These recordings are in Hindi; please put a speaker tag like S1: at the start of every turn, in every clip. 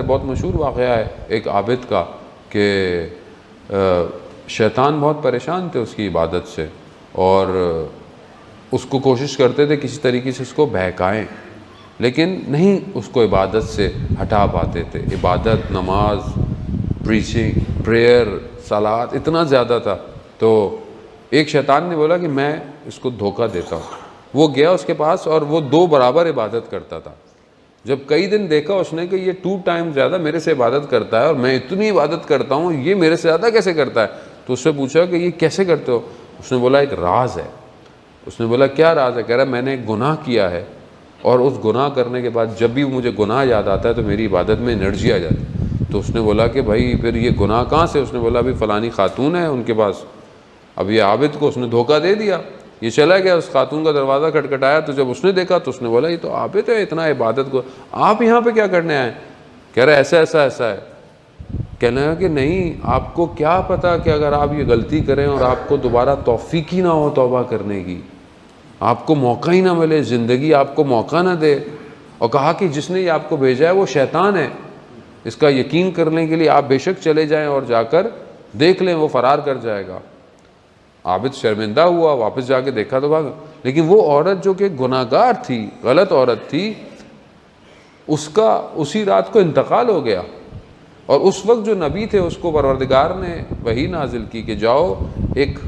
S1: बहुत मशहूर वाक़या है एक आबिद का कि शैतान बहुत परेशान थे उसकी इबादत से और उसको कोशिश करते थे किसी तरीके से उसको बहकाएं, लेकिन नहीं उसको इबादत से हटा पाते थे। इबादत, नमाज, प्रीचिंग, प्रेयर, सलात इतना ज़्यादा था। तो एक शैतान ने बोला कि मैं इसको धोखा देता हूँ। वो गया उसके पास और वो 2 बराबर इबादत करता था। जब कई दिन देखा उसने कि ये 2 टाइम ज़्यादा मेरे से इबादत करता है और मैं इतनी इबादत करता हूँ, ये मेरे से ज़्यादा कैसे करता है। तो उससे पूछा कि ये कैसे करते हो। उसने बोला एक राज है। उसने बोला क्या राज है। कह रहा मैंने एक गुनाह किया है और उस गुनाह करने के बाद जब भी मुझे गुनाह याद आता है तो मेरी इबादत में एनर्जी आ जाती है। तो उसने बोला कि भाई फिर ये गुनाह कहाँ से। उसने बोला अभी फ़लानी खातून है उनके पास। अब ये आबिद को उसने धोखा दे दिया। ये चला गया, उस खातून का दरवाज़ा खटखटाया तो जब उसने देखा तो उसने बोला ये तो आबिद है, इतना इबादत को आप यहाँ पे क्या करने आए। कह रहा ऐसा ऐसा ऐसा है। कहने लगा कि नहीं, आपको क्या पता कि अगर आप ये गलती करें और आपको दोबारा तौफीक ही ना हो तौबा करने की, आपको मौका ही ना मिले, ज़िंदगी आपको मौका ना दे। और कहा कि जिसने ये आपको भेजा है वो शैतान है, इसका यकीन करने के लिए आप बेशक चले जाएं और जाकर देख लें, वो फ़रार कर जाएगा। आबिद शर्मिंदा हुआ, वापस जाके देखा तो भाग। लेकिन वो औरत जो कि गुनाहगार थी, गलत औरत थी, उसका उसी रात को इंतकाल हो गया। और उस वक्त जो नबी थे उसको परवरदिगार ने वही नाजिल की कि जाओ एक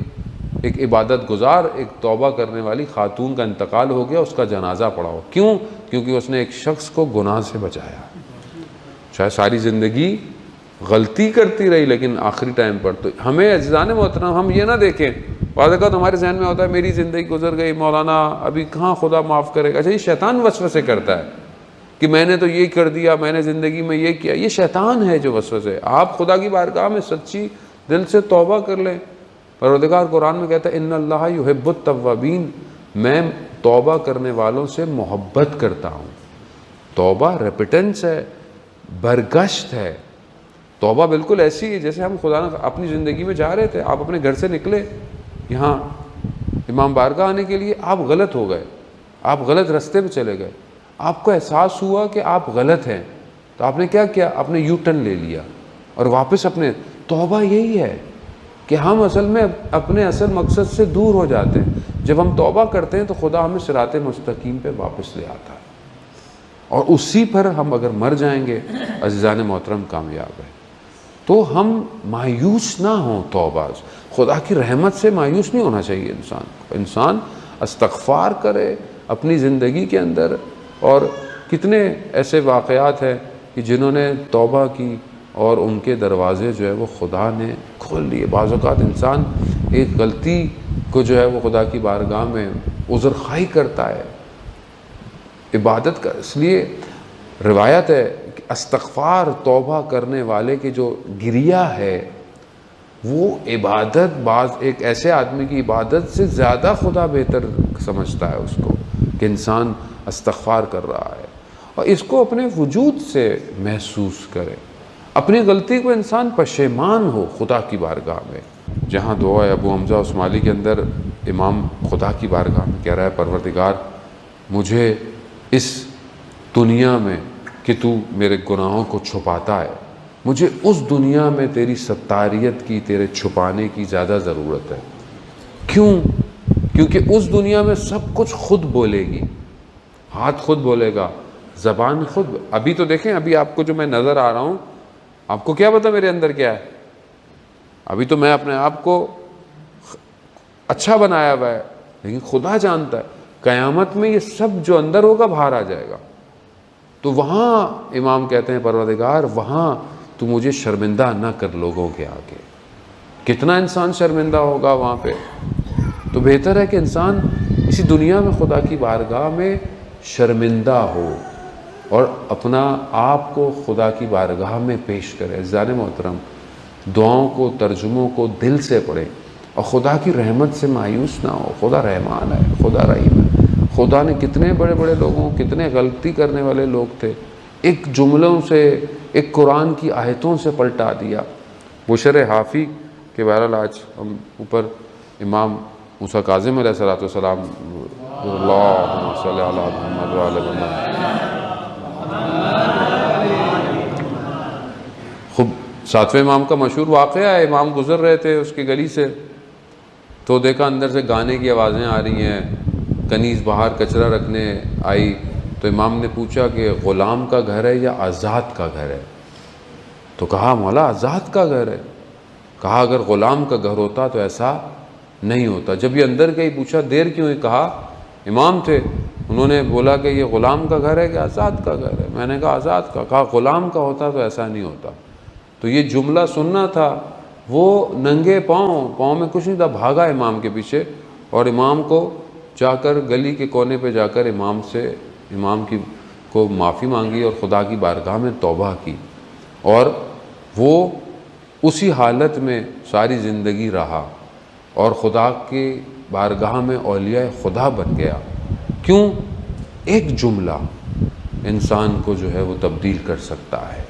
S1: इबादत गुजार, एक तौबा करने वाली खातून का इंतकाल हो गया, उसका जनाजा पढ़ाओ। क्यों? क्योंकि उसने एक शख्स को गुनाह से बचाया। चाहे सारी ज़िंदगी गलती करती रही लेकिन आखिरी टाइम पर तो हमें अज़ीज़ान मोहतरम हम ये ना देखें। वादा का हमारे जहन में होता है मेरी ज़िंदगी गुजर गई, मौलाना अभी कहाँ खुदा माफ़ करेगा। अच्छा, ये शैतान वसवसे करता है कि मैंने तो ये कर दिया, मैंने ज़िंदगी में ये किया। ये शैतान है जो वसवसे। आप खुदा की बारगाह में सच्ची दिल से तौबा कर लें। परवरदिगार कुरान में कहता है इन्नल्लाह युहिब्बुत तव्वाबीन, मैं तौबा करने वालों से मोहब्बत करता हूँ। तौबा रेपिटेंस है, बरगश्त है। तौबा बिल्कुल ऐसी है जैसे हम खुदा अपनी ज़िंदगी में जा रहे थे। आप अपने घर से निकले यहाँ इमाम बारगाह आने के लिए, आप गलत हो गए, आप गलत रास्ते पे चले गए, आपको एहसास हुआ कि आप गलत हैं, तो आपने क्या किया, आपने यू टर्न ले लिया और वापस अपने। तौबा यही है कि हम असल में अपने असल मकसद से दूर हो जाते हैं। जब हम तौबा करते हैं तो खुदा हमें सिराते मुस्तकीम पे वापस ले आता है और उसी पर हम अगर मर जाएंगे अज़ीज़ान मोहतरम कामयाब है। तो हम मायूस ना हों। तौबा खुदा की रहमत से मायूस नहीं होना चाहिए इंसान को। इंसान इस्तग़फ़ार करे अपनी ज़िंदगी के अंदर। और कितने ऐसे वाक़यात हैं कि जिन्होंने तौबा की और उनके दरवाज़े जो है वो खुदा ने खोल लिए। बाज़ औक़ात इंसान एक गलती को जो है वो खुदा की बारगाह में उज़्र ख़ाई करता है इबादत का। इसलिए रिवायत है कि इस्तग़फ़ार तौबा करने वाले की जो गिरिया है वो इबादत, बाज़ एक ऐसे आदमी की इबादत से ज़्यादा खुदा बेहतर समझता है उसको कि इंसान इस्तग़फ़ार कर रहा है। और इसको अपने वजूद से महसूस करे। अपनी गलती को इंसान पशेमान हो खुदा की बारगाह में। जहाँ दुआ अबू हमज़ा उस्माली के अंदर इमाम खुदा की बारगाह में कह रहा है परवरदिगार मुझे इस दुनिया में कि तू मेरे गुनाहों को छुपाता है, मुझे उस दुनिया में तेरी सत्तारियत की, तेरे छुपाने की ज़्यादा ज़रूरत है। क्यों? क्योंकि उस दुनिया में सब कुछ खुद बोलेगी, हाथ खुद बोलेगा, ज़बान खुद। अभी तो देखें, अभी आपको जो मैं नज़र आ रहा हूँ, आपको क्या पता मेरे अंदर क्या है। अभी तो मैं अपने आप को अच्छा बनाया हुआ है, लेकिन खुदा जानता है क़यामत में ये सब जो अंदर होगा बाहर आ जाएगा। तो वहाँ इमाम कहते हैं परवरदिगार वहाँ तू मुझे शर्मिंदा ना कर लोगों के आगे। कितना इंसान शर्मिंदा होगा वहाँ पे। तो बेहतर है कि इंसान इसी दुनिया में खुदा की बारगाह में शर्मिंदा हो और अपना आप को खुदा की बारगाह में पेश करे। ज़ाने मोहतरम, दुआओं को, तर्जुमों को दिल से पढ़े और खुदा की रहमत से मायूस ना हो। खुदा रहमान है, खुदा रहीम है। खुदा ने कितने बड़े बड़े लोगों, कितने गलती करने वाले लोग थे, एक जुमलों से, एक कुरान की आयतों से पलटा दिया। बुशर हाफ़ी के बहरहाल आज हम ऊपर इमाम मूसा काज़िम अलैहिस्सलाम सातवें इमाम का मशहूर वाक़या है, इमाम गुज़र रहे थे उसकी गली से, तो देखा अंदर से गाने की आवाज़ें आ रही हैं, कनीज़ बाहर कचरा रखने आई, तो इमाम ने पूछा कि ग़ुलाम का घर है या आज़ाद का घर है? तो कहा मौला आज़ाद का घर है। कहा अगर ग़ुलाम का घर होता तो ऐसा नहीं होता। जब ये अंदर गई, पूछा देर क्यों है? कहा इमाम थे, उन्होंने बोला कि ये ग़ुलाम का घर है कि आज़ाद का घर है? मैंने कहा आज़ाद का। कहा ग़ुलाम का होता तो ऐसा नहीं होता। तो ये जुमला सुनना था। वो नंगे पाँव में कुछ नहीं था, भागा इमाम के पीछे और इमाम को जाकर गली के कोने पे जाकर इमाम की को माफ़ी मांगी और खुदा की बारगाह में तौबा की, और वो उसी हालत में सारी ज़िंदगी रहा और खुदा की बारगाह में औलिया खुदा बन गया। क्यों? एक जुमला इंसान को जो है वो तब्दील कर सकता है।